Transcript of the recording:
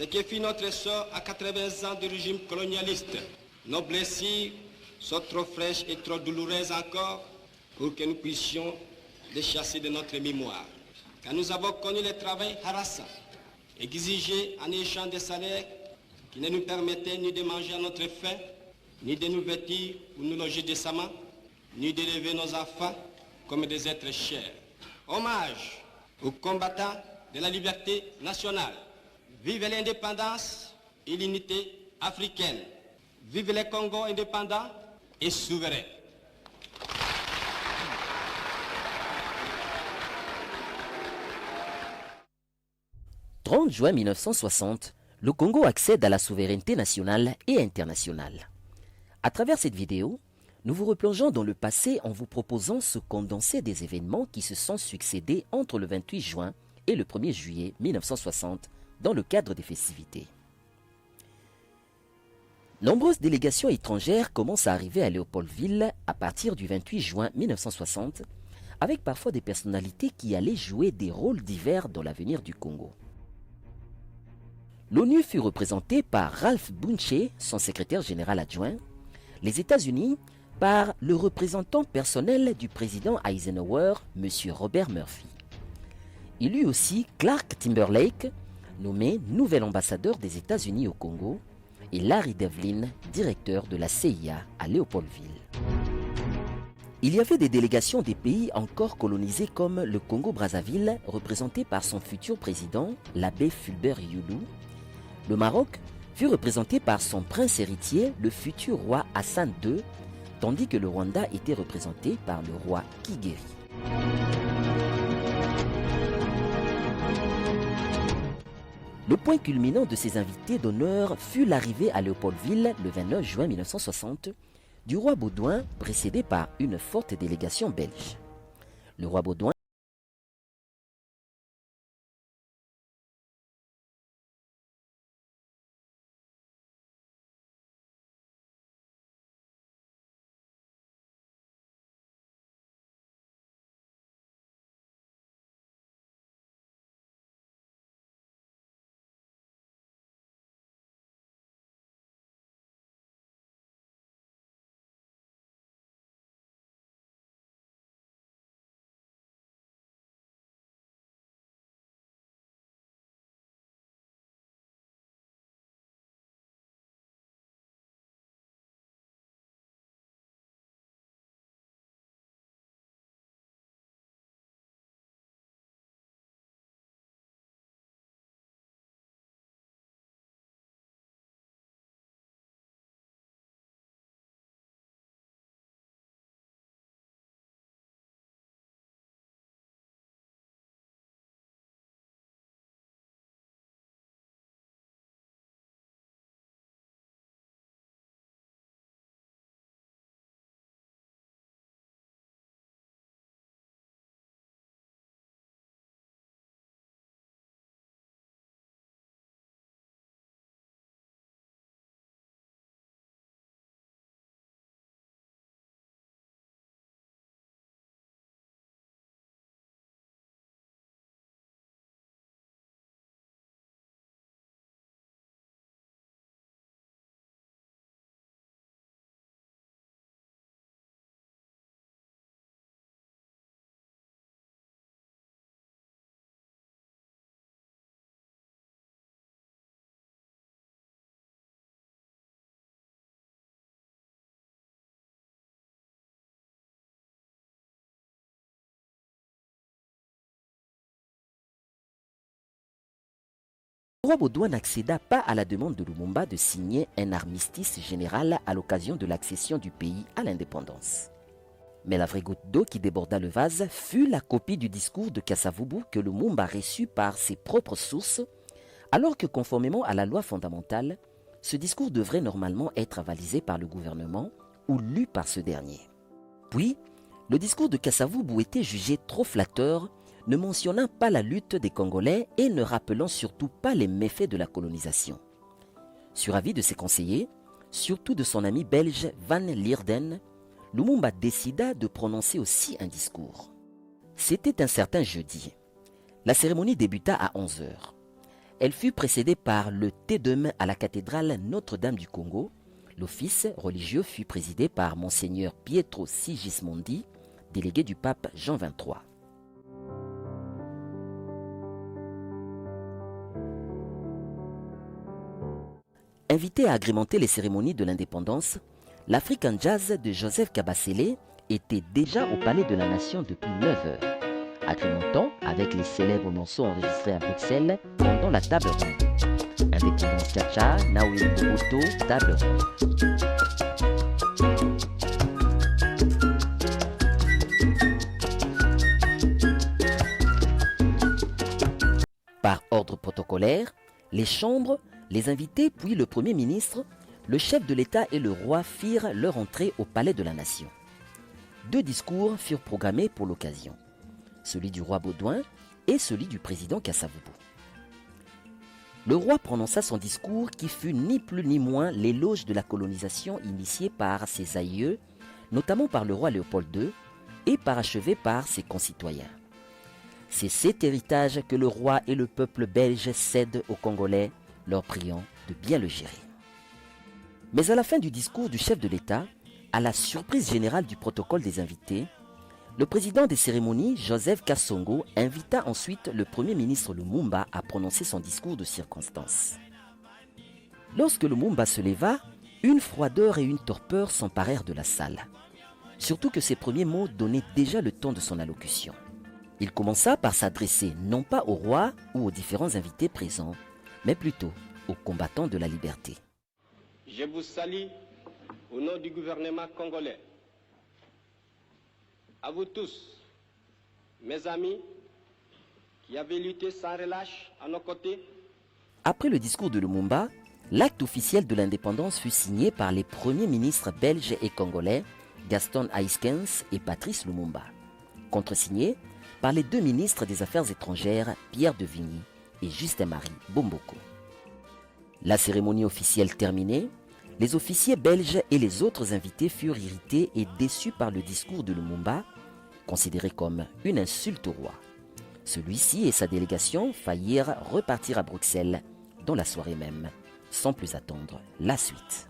Ce qui fit notre sort à 80 ans de régime colonialiste. Nos blessures sont trop fraîches et trop douloureuses encore pour que nous puissions les chasser de notre mémoire. Car nous avons connu le travail harassant, exigé en échange des salaires qui ne nous permettaient ni de manger à notre faim, ni de nous vêtir ou nous loger décemment, ni d'élever nos enfants comme des êtres chers. Hommage aux combattants de la liberté nationale. Vive l'indépendance et l'unité africaine. Vive les Congos indépendants et souverains. « 30 juin 1960, le Congo accède à la souveraineté nationale et internationale. À travers cette vidéo, nous vous replongeons dans le passé en vous proposant ce condensé des événements qui se sont succédés entre le 28 juin et le 1er juillet 1960 dans le cadre des festivités. Nombreuses délégations étrangères commencent à arriver à Léopoldville à partir du 28 juin 1960, avec parfois des personnalités qui allaient jouer des rôles divers dans l'avenir du Congo. L'ONU fut représentée par Ralph Bunche, son secrétaire général adjoint, les États-Unis par le représentant personnel du président Eisenhower, M. Robert Murphy. Il eut aussi Clark Timberlake, nommé nouvel ambassadeur des États-Unis au Congo, et Larry Devlin, directeur de la CIA à Léopoldville. Il y avait des délégations des pays encore colonisés comme le Congo-Brazzaville, représenté par son futur président, l'abbé Fulbert Yulu. Le Maroc fut représenté par son prince héritier, le futur roi Hassan II, tandis que le Rwanda était représenté par le roi Kigeri. Le point culminant de ces invités d'honneur fut l'arrivée à Léopoldville le 29 juin 1960 du roi Baudouin, précédé par une forte délégation belge. Le roi Baudouin Le roi Baudouin n'accéda pas à la demande de Lumumba de signer un armistice général à l'occasion de l'accession du pays à l'indépendance. Mais la vraie goutte d'eau qui déborda le vase fut la copie du discours de Kasavubu que Lumumba reçut par ses propres sources, alors que conformément à la loi fondamentale, ce discours devrait normalement être avalisé par le gouvernement ou lu par ce dernier. Puis, le discours de Kasavubu était jugé trop flatteur, ne mentionnant pas la lutte des Congolais et ne rappelant surtout pas les méfaits de la colonisation. Sur avis de ses conseillers, surtout de son ami belge Van Lierden, Lumumba décida de prononcer aussi un discours. C'était un certain jeudi. La cérémonie débuta à 11 h. Elle fut précédée par le Te-Deum à la cathédrale Notre-Dame du Congo. L'office religieux fut présidé par Monseigneur Pietro Sigismondi, délégué du pape Jean XXIII. Invité à agrémenter les cérémonies de l'indépendance, l'African Jazz de Joseph Kabasele était déjà au Palais de la Nation depuis 9 heures, agrémentant avec les célèbres morceaux enregistrés à Bruxelles pendant la table ronde. Indépendance Kacha, Naoui Boboto, table ronde. Par ordre protocolaire, les chambres, les invités puis le Premier ministre, le chef de l'État et le roi firent leur entrée au Palais de la Nation. 2 discours furent programmés pour l'occasion, celui du roi Baudouin et celui du président Kasavubu. Le roi prononça son discours qui fut ni plus ni moins l'éloge de la colonisation initiée par ses aïeux, notamment par le roi Léopold II, et parachevé par ses concitoyens. C'est cet héritage que le roi et le peuple belge cèdent aux Congolais, leur priant de bien le gérer. Mais à la fin du discours du chef de l'État, à la surprise générale du protocole des invités, le président des cérémonies, Joseph Kassongo, invita ensuite le Premier ministre Lumumba à prononcer son discours de circonstance. Lorsque Lumumba se leva, une froideur et une torpeur s'emparèrent de la salle. Surtout que ses premiers mots donnaient déjà le ton de son allocution. Il commença par s'adresser non pas au roi ou aux différents invités présents, mais plutôt aux combattants de la liberté. Je vous salue au nom du gouvernement congolais. À vous tous, mes amis, qui avez lutté sans relâche à nos côtés. Après le discours de Lumumba, l'acte officiel de l'indépendance fut signé par les premiers ministres belges et congolais, Gaston Haïskens et Patrice Lumumba, contresigné par les 2 ministres des Affaires étrangères, Pierre de Vigny et Justin-Marie Bomboko. La cérémonie officielle terminée, les officiers belges et les autres invités furent irrités et déçus par le discours de Lumumba, considéré comme une insulte au roi. Celui-ci et sa délégation faillirent repartir à Bruxelles dans la soirée même, sans plus attendre la suite.